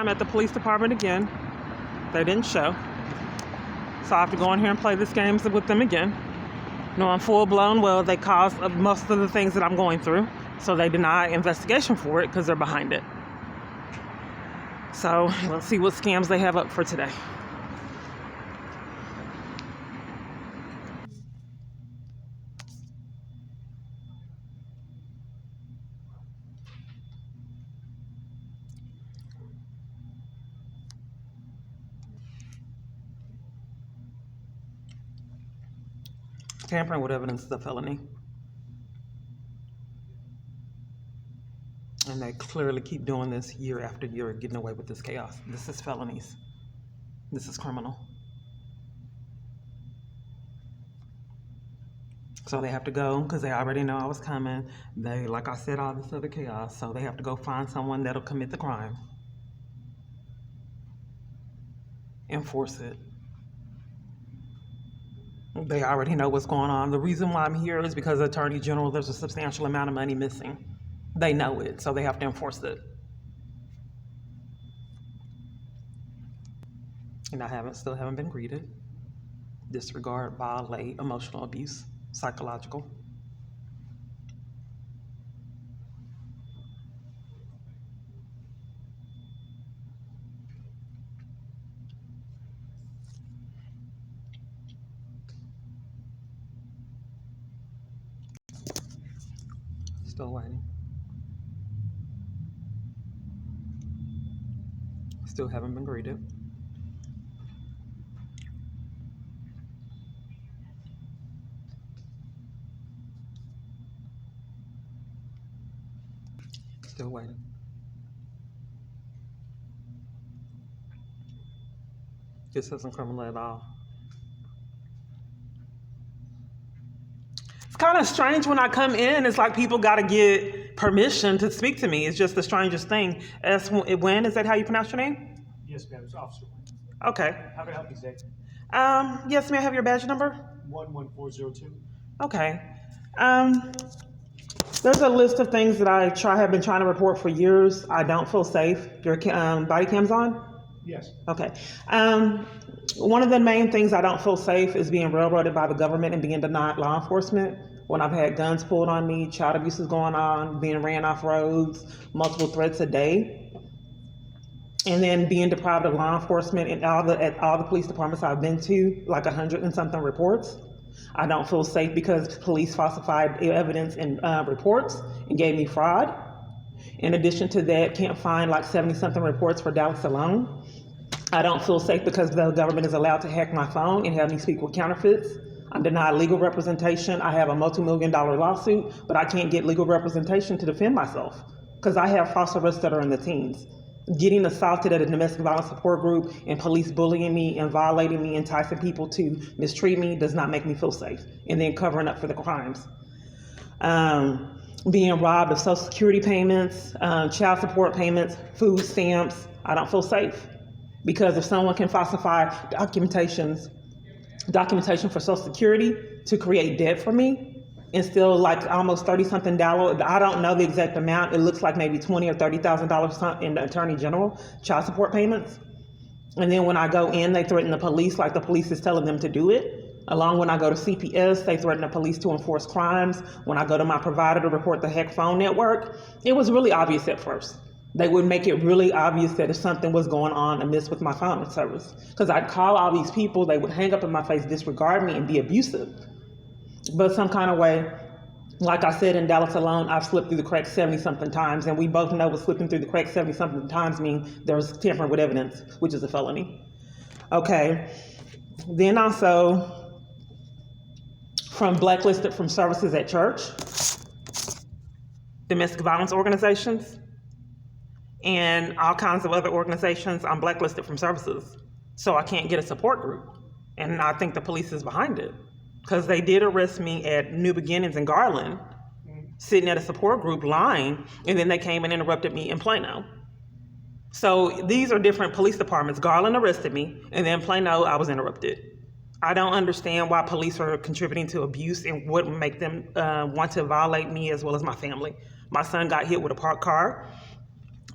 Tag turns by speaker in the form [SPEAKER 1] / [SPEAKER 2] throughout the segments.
[SPEAKER 1] I'm at the police department again. They didn't show. So I have to go in here and play this game with them again. Knowing full blown, well, they caused most of the things that I'm going through. So they deny investigation for it because they're behind it. So let's see what scams they have up for today. Tampering with evidence is a felony. And they clearly keep doing this year after year, getting away with this chaos. This is felonies. This is criminal. So they have to go, because they already know I was coming. They, like I said, all this other chaos. So they have to go find someone that'll commit the crime. Enforce it. They already know what's going on. The reason why I'm here is because the Attorney General, there's a substantial amount of money missing. They know it, so they have to enforce it. And I still haven't been greeted. Disregard, violate, emotional abuse, psychological. Still waiting. Still haven't been greeted. Still waiting. This isn't criminal at all. It's kind of strange when I come in. It's like people got to get permission to speak to me. It's just the strangest thing. When is that how you pronounce your name?
[SPEAKER 2] Yes, ma'am. It's Officer Wayne.
[SPEAKER 1] Okay.
[SPEAKER 2] How can I help you today?
[SPEAKER 1] Yes, may I have your badge number?
[SPEAKER 2] 11402.
[SPEAKER 1] Okay. There's a list of things that I have been trying to report for years. I don't feel safe. Your body cam's on?
[SPEAKER 2] Yes.
[SPEAKER 1] Okay. One of the main things I don't feel safe is being railroaded by the government and being denied law enforcement. When I've had guns pulled on me, child abuse is going on, being ran off roads, multiple threats a day, and then being deprived of law enforcement at all the police departments I've been to, like 100 and something reports. I don't feel safe because police falsified evidence and reports and gave me fraud. In addition to that, can't find like 70 something reports for Dallas alone. I don't feel safe because the government is allowed to hack my phone and have me speak with counterfeits. I'm denied legal representation. I have a multi-million-dollar lawsuit, but I can't get legal representation to defend myself because I have false arrests that are in the teens. Getting assaulted at a domestic violence support group and police bullying me and violating me, enticing people to mistreat me does not make me feel safe. And then covering up for the crimes. Being robbed of Social Security payments, child support payments, food stamps. I don't feel safe because if someone can falsify documentation for Social Security to create debt for me, and still like almost $30-something. I don't know the exact amount. It looks like maybe $20,000 or $30,000 in the Attorney General child support payments. And then when I go in, they threaten the police, like the police is telling them to do it. Along when I go to CPS, they threaten the police to enforce crimes. When I go to my provider to report the hack phone network, it was really obvious at first. They would make it really obvious that if something was going on amiss with my phone service. Because I'd call all these people, they would hang up in my face, disregard me, and be abusive. But some kind of way, like I said, in Dallas alone, I've slipped through the cracks 70-something times, and we both know what slipping through the cracks 70-something times means. There's tampering with evidence, which is a felony. Okay. Then also, from blacklisted from services at church, domestic violence organizations, and all kinds of other organizations, I'm blacklisted from services. So I can't get a support group. And I think the police is behind it. Because they did arrest me at New Beginnings in Garland, sitting at a support group lying, and then they came and interrupted me in Plano. So these are different police departments. Garland arrested me, and then Plano, I was interrupted. I don't understand why police are contributing to abuse and what would make them want to violate me as well as my family. My son got hit with a parked car.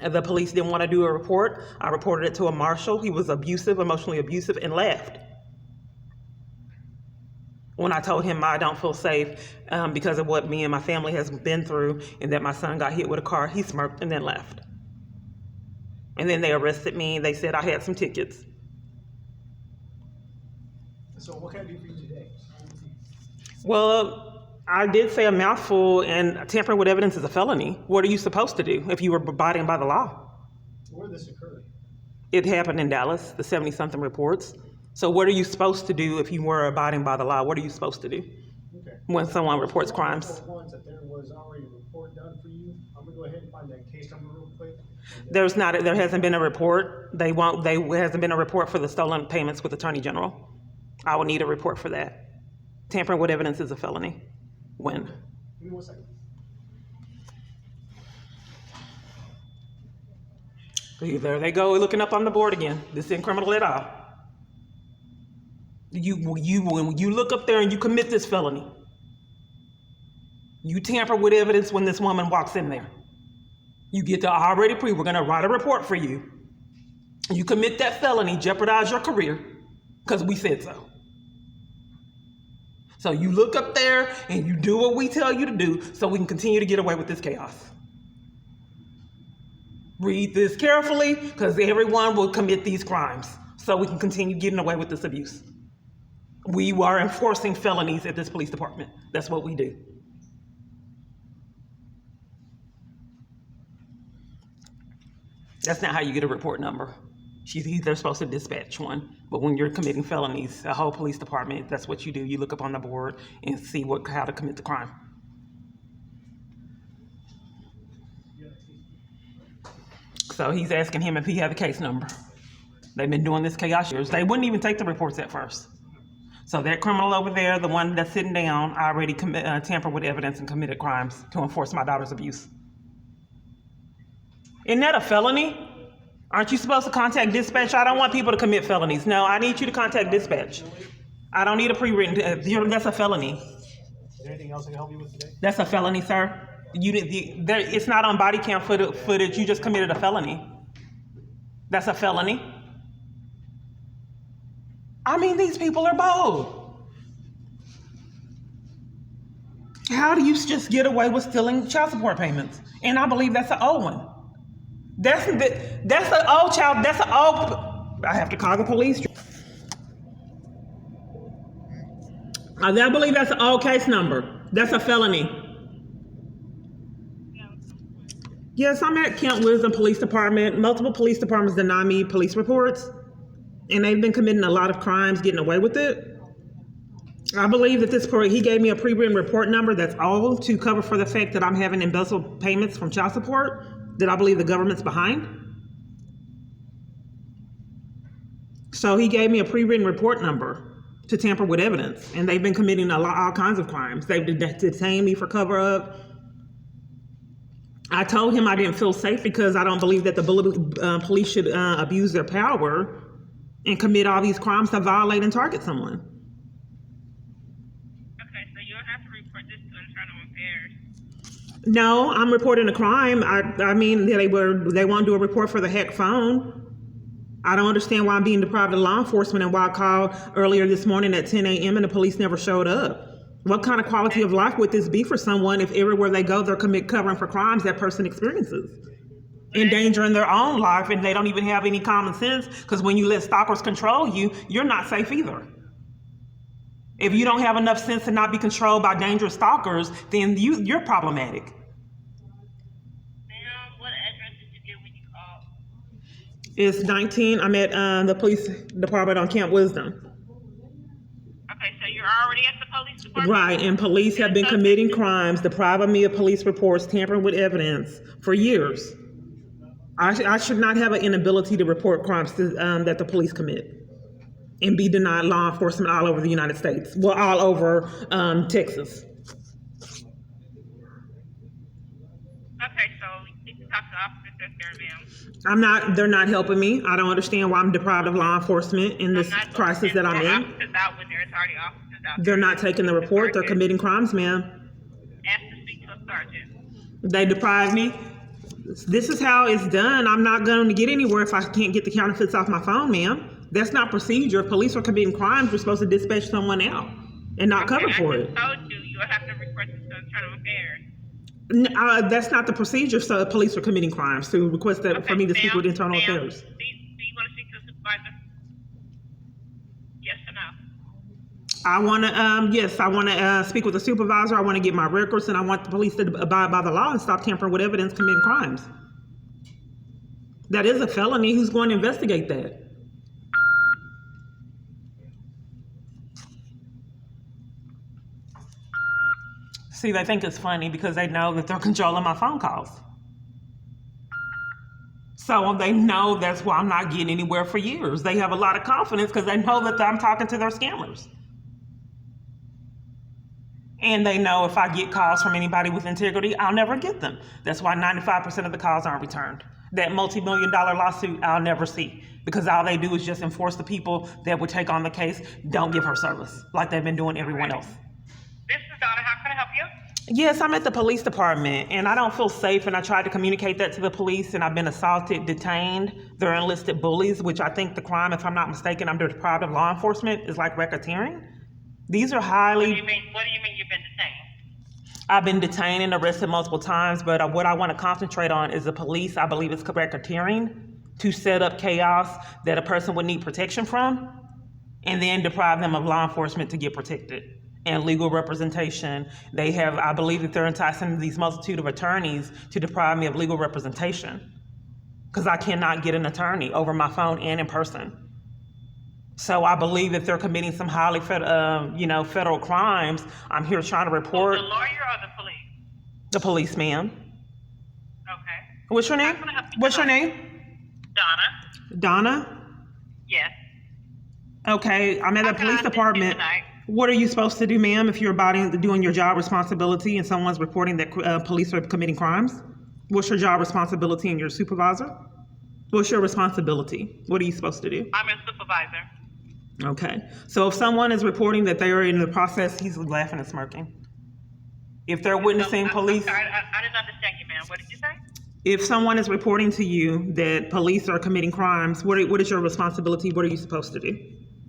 [SPEAKER 1] The police didn't want to do a report. I reported it to a marshal. He was abusive, emotionally abusive, and laughed. When I told him I don't feel safe because of what me and my family has been through and that my son got hit with a car, he smirked and then left. And then they arrested me. They said I had some tickets.
[SPEAKER 2] So what can I do for you today?
[SPEAKER 1] Well, I did say a mouthful, and tampering with evidence is a felony. What are you supposed to do if you were abiding by the law?
[SPEAKER 2] Where this occurred?
[SPEAKER 1] It happened in Dallas, the 70-something reports. So what are you supposed to do if you were abiding by the law? What are you supposed to do
[SPEAKER 2] Okay.
[SPEAKER 1] when someone reports crimes?
[SPEAKER 2] Ones that there was already a report done for you. I'm gonna go ahead and find that case number real quick.
[SPEAKER 1] There hasn't been a report. There hasn't been a report for the stolen payments with Attorney General. I will need a report for that. Tampering with evidence is a felony. When?
[SPEAKER 2] Give me 1 second.
[SPEAKER 1] There they go, looking up on the board again. This isn't criminal at all. When you look up there and you commit this felony, you tamper with evidence when this woman walks in there. You get to already we're gonna write a report for you. You commit that felony, jeopardize your career, because we said so. So you look up there and you do what we tell you to do so we can continue to get away with this chaos. Read this carefully, because everyone will commit these crimes so we can continue getting away with this abuse. We are enforcing felonies at this police department. That's what we do. That's not how you get a report number. They're supposed to dispatch one, but when you're committing felonies, a whole police department, that's what you do. You look up on the board and see how to commit the crime. So he's asking him if he had a case number. They've been doing this chaos years. They wouldn't even take the reports at first. So that criminal over there, the one that's sitting down, already tampered with evidence and committed crimes to enforce my daughter's abuse. Isn't that a felony? Aren't you supposed to contact dispatch? I don't want people to commit felonies. No, I need you to contact dispatch. I don't need a pre-written, that's a felony.
[SPEAKER 2] Is there anything else I can help you with today?
[SPEAKER 1] That's a felony, sir. It's not on body cam footage. You just committed a felony. That's a felony. I mean, these people are bold. How do you just get away with stealing child support payments? And I believe that's an old one. That's an old child. That's an old. I have to call the police. I believe that's an old case number. That's a felony. Yes, I'm at Camp Wisdom Police Department. Multiple police departments deny me police reports, and they've been committing a lot of crimes, getting away with it. I believe that he gave me a pre-written report number that's all to cover for the fact that I'm having embezzled payments from child support that I believe the government's behind. So he gave me a pre-written report number to tamper with evidence, and they've been committing all kinds of crimes. They've detained me for cover-up. I told him I didn't feel safe because I don't believe that the police should abuse their power and commit all these crimes to violate and target someone.
[SPEAKER 3] Okay, so you'll have to report this to internal affairs.
[SPEAKER 1] No, I'm reporting a crime. I mean, they want to do a report for the hacked phone. I don't understand why I'm being deprived of law enforcement and why I called earlier this morning at 10 a.m. and the police never showed up. What kind of quality of life would this be for someone if everywhere they go they're covering for crimes that person experiences? Endangering their own life, and they don't even have any common sense, because when you let stalkers control you, you're not safe either. If you don't have enough sense to not be controlled by dangerous stalkers, then you're problematic.
[SPEAKER 3] Ma'am, what address did you get when you called?
[SPEAKER 1] It's 19. I'm at the police department on Camp Wisdom.
[SPEAKER 3] Okay, so you're already at the police department?
[SPEAKER 1] Right, and police have been committing crimes, depriving me of police reports, tampering with evidence for years. I should not have an inability to report crimes that the police commit and be denied law enforcement all over the United States. Well, all over Texas.
[SPEAKER 3] Okay, so you can talk to the officers that's there, ma'am.
[SPEAKER 1] They're not helping me. I don't understand why I'm deprived of law enforcement in this crisis that I'm in.
[SPEAKER 3] Officers out when there's already officers out there.
[SPEAKER 1] They're not taking the report. They're committing crimes, ma'am.
[SPEAKER 3] Ask to speak to a sergeant.
[SPEAKER 1] They deprive me. This is how it's done. I'm not going to get anywhere if I can't get the counterfeits off my phone, ma'am. That's not procedure. If police are committing crimes, we're supposed to dispatch someone out and not cover for it.
[SPEAKER 3] I told you, you would have to report this to internal affairs.
[SPEAKER 1] That's not the procedure. So if police are committing crimes to request that for me to speak with internal affairs.
[SPEAKER 3] Do you want to speak to the supervisor? Yes or no?
[SPEAKER 1] I want to, yes, I want to speak with the supervisor. I want to get my records, and I want the police to abide by the law and stop tampering with evidence, committing crimes. That is a felony. Who's going to investigate that? See, they think it's funny because they know that they're controlling my phone calls. So they know that's why I'm not getting anywhere for years. They have a lot of confidence because they know that I'm talking to their scammers. And they know if I get calls from anybody with integrity, I'll never get them. That's why 95% of the calls aren't returned. That multi-million-dollar lawsuit, I'll never see. Because all they do is just enforce the people that would take on the case, don't give her service, like they've been doing everyone else.
[SPEAKER 3] This is Donna. How can I help you?
[SPEAKER 1] Yes, I'm at the police department, and I don't feel safe, and I tried to communicate that to the police, and I've been assaulted, detained. They're enlisted bullies, which I think the crime, if I'm not mistaken, I'm deprived of law enforcement, is like racketeering. These are highly...
[SPEAKER 3] What do you mean you've been detained?
[SPEAKER 1] I've been detained and arrested multiple times, but what I want to concentrate on is the police. I believe it's racketeering to set up chaos that a person would need protection from, and then deprive them of law enforcement to get protected. And legal representation. They have, I believe that they're enticing these multitude of attorneys to deprive me of legal representation because I cannot get an attorney over my phone and in person. So I believe that they're committing some highly, federal crimes. I'm here trying to report.
[SPEAKER 3] The lawyer or the police?
[SPEAKER 1] The police, ma'am.
[SPEAKER 3] Okay.
[SPEAKER 1] What's your name? What's your name?
[SPEAKER 3] Donna.
[SPEAKER 1] Donna?
[SPEAKER 3] Yes.
[SPEAKER 1] Okay, I'm at the police department. What are you supposed to do, ma'am, if you're doing your job responsibility and someone's reporting that police are committing crimes? What's your job responsibility and your supervisor? What's your responsibility? What are you supposed to do?
[SPEAKER 3] I'm a supervisor.
[SPEAKER 1] Okay. So if someone is reporting that they are in the process, he's laughing and smirking. If they're witnessing police...
[SPEAKER 3] I didn't understand you, ma'am. What did you say?
[SPEAKER 1] If someone is reporting to you that police are committing crimes, what is your responsibility? What are you supposed to do?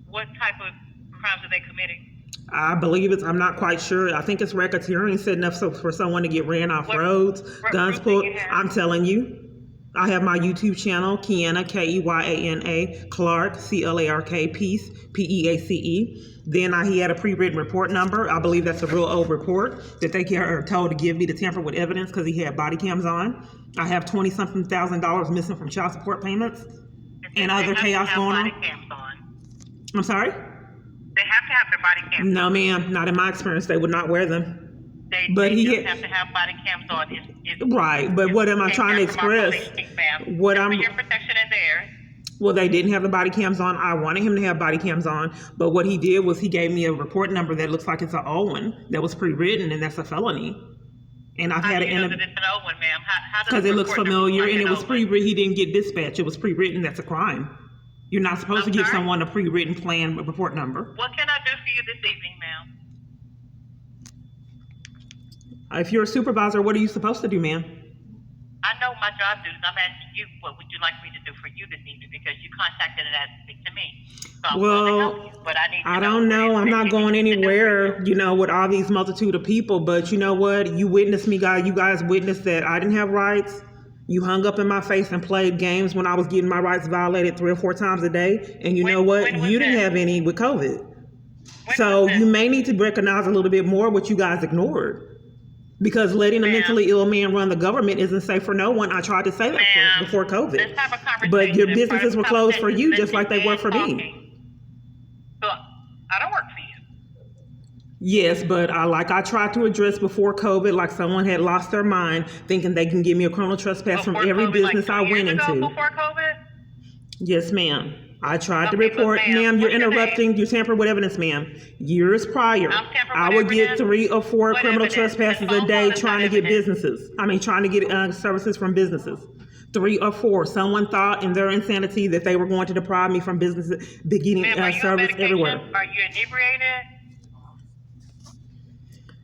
[SPEAKER 3] What type of crimes are they committing?
[SPEAKER 1] I believe I'm not quite sure. I think it's racketeering, setting up for someone to get ran off roads, guns pulled. I'm telling you. I have my YouTube channel, Keyana, K-E-Y-A-N-A, Clark, C-L-A-R-K, Peace, P-E-A-C-E. Then he had a pre-written report number. I believe that's a real old report that they are told to give me to tamper with evidence because he had body cams on. I have $20-something thousand missing from child support payments and other chaos going on. I'm sorry?
[SPEAKER 3] They have to have their body cams.
[SPEAKER 1] No, ma'am. Not in my experience. They would not wear them.
[SPEAKER 3] They have to have body cams on.
[SPEAKER 1] Right, but what am I trying to express? What I'm
[SPEAKER 3] your protection is there.
[SPEAKER 1] Well, they didn't have the body cams on. I wanted him to have body cams on, but what he did was he gave me a report number that looks like it's an old one that was pre-written, and that's a felony. And I've had
[SPEAKER 3] it's an old one, ma'am.
[SPEAKER 1] Because it looks familiar, and it was pre-written. He didn't get dispatched. It was pre-written. That's a crime. You're not supposed to give someone a pre-written plan report number.
[SPEAKER 3] What can I do for you this evening, ma'am?
[SPEAKER 1] If you're a supervisor, what are you supposed to do, ma'am?
[SPEAKER 3] I know my job duties. I'm asking you, what would you like me to do for you this evening? Because you contacted and asked to me. So
[SPEAKER 1] I don't know. I'm not going anywhere, with all these multitude of people. But you know what? You witnessed me, guys. You guys witnessed that I didn't have rights. You hung up in my face and played games when I was getting my rights violated 3 or 4 times a day. And you know what? You didn't have any with COVID. So you may need to recognize a little bit more what you guys ignored. Because letting a mentally ill man run the government isn't safe for no one. I tried to say that before COVID.
[SPEAKER 3] Let's have a conversation.
[SPEAKER 1] But your businesses were closed for you just like they were for me.
[SPEAKER 3] So I don't work for you.
[SPEAKER 1] Yes, but I tried to address before COVID, like someone had lost their mind thinking they can give me a criminal trespass from every business I went into.
[SPEAKER 3] Before COVID?
[SPEAKER 1] Yes, ma'am. I tried to report, ma'am, you're interrupting, you tamper with evidence, ma'am. Years prior, I would get 3 or 4 criminal trespasses a day trying to get services from businesses. 3 or 4. Someone thought in their insanity that they were going to deprive me from businesses, beginning service everywhere.
[SPEAKER 3] Are you inebriated?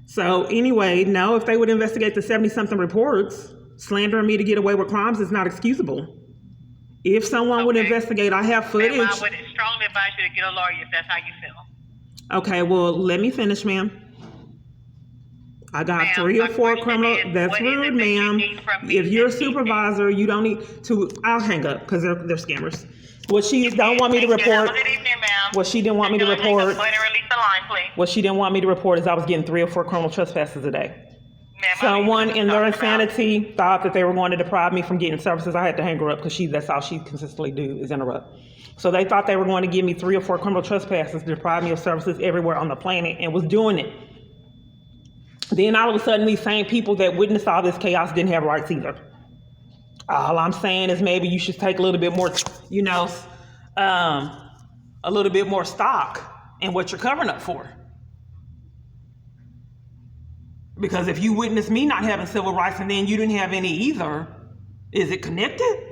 [SPEAKER 1] So anyway, no, if they would investigate the 70-something reports, Slandering me to get away with crimes is not excusable. If someone would
[SPEAKER 3] Okay.
[SPEAKER 1] investigate, I have footage.
[SPEAKER 3] Ma'am, I would strongly advise you to get a lawyer if that's how you feel.
[SPEAKER 1] Okay, well, let me finish, ma'am. I got
[SPEAKER 3] Ma'am,
[SPEAKER 1] 3 or
[SPEAKER 3] my
[SPEAKER 1] 4
[SPEAKER 3] question
[SPEAKER 1] criminal.
[SPEAKER 3] is,
[SPEAKER 1] That's
[SPEAKER 3] what is
[SPEAKER 1] rude,
[SPEAKER 3] it that you
[SPEAKER 1] ma'am.
[SPEAKER 3] need from me
[SPEAKER 1] If you're a
[SPEAKER 3] this evening?
[SPEAKER 1] supervisor, you don't need to. I'll hang up because they're scammers. What she don't want me to
[SPEAKER 3] Thank you. Have
[SPEAKER 1] report.
[SPEAKER 3] a good evening, ma'am.
[SPEAKER 1] What she didn't want me to
[SPEAKER 3] You're gonna hang up.
[SPEAKER 1] report.
[SPEAKER 3] Go ahead and release the line, please.
[SPEAKER 1] What she didn't want me to report is I was getting 3 or 4 criminal trespasses a day.
[SPEAKER 3] Ma'am, I
[SPEAKER 1] Someone
[SPEAKER 3] don't
[SPEAKER 1] in
[SPEAKER 3] know
[SPEAKER 1] their
[SPEAKER 3] what you're talking about.
[SPEAKER 1] insanity thought that they were going to deprive me from getting services. I had to hang her up because that's all she consistently do is interrupt. So they thought they were going to give me 3 or 4 criminal trespasses to deprive me of services everywhere on the planet and was doing it. Then all of a sudden, these same people that witnessed all this chaos didn't have rights either. All I'm saying is maybe you should take a little bit more, a little bit more stock in what you're covering up for. Because if you witnessed me not having civil rights and then you didn't have any either, is it connected?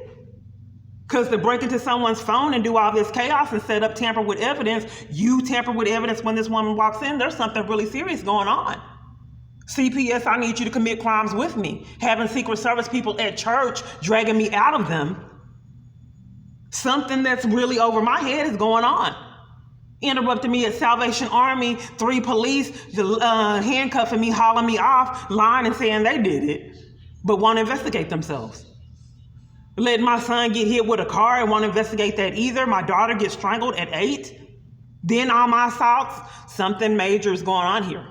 [SPEAKER 1] Because to break into someone's phone and do all this chaos and set up tamper with evidence, you tamper with evidence when this woman walks in, there's something really serious going on. CPS, I need you to commit crimes with me. Having Secret Service people at church dragging me out of them. Something that's really over my head is going on. Interrupting me at Salvation Army, 3 police handcuffing me, hauling me off, lying and saying they did it, but won't investigate themselves. Letting my son get hit with a car and won't investigate that either. My daughter gets strangled at 8. Then all my assaults. Something major is going on here.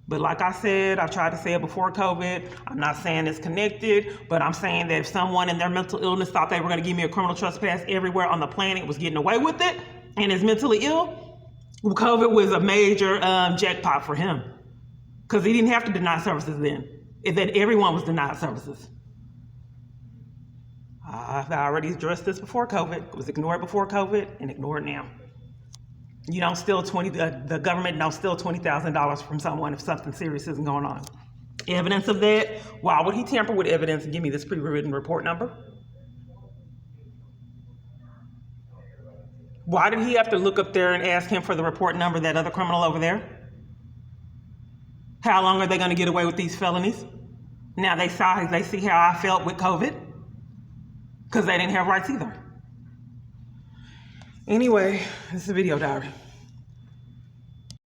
[SPEAKER 1] But like I said, I tried to say it before COVID. I'm not saying it's connected, but I'm saying that if someone in their mental illness thought they were going to give me a criminal trespass everywhere on the planet was getting away with it and is mentally ill, COVID was a major jackpot for him because he didn't have to deny services then. That everyone was denied services. I already addressed this before COVID. It was ignored before COVID and ignored now. You don't steal the government don't steal $20,000 from someone if something serious isn't going on. Evidence of that, why would he tamper with evidence and give me this pre-written report number? Why did he have to look up there and ask him for the report number, that other criminal over there? How long are they going to get away with these felonies? Now they see how I felt with COVID because they didn't have rights either. Anyway, this is a video diary.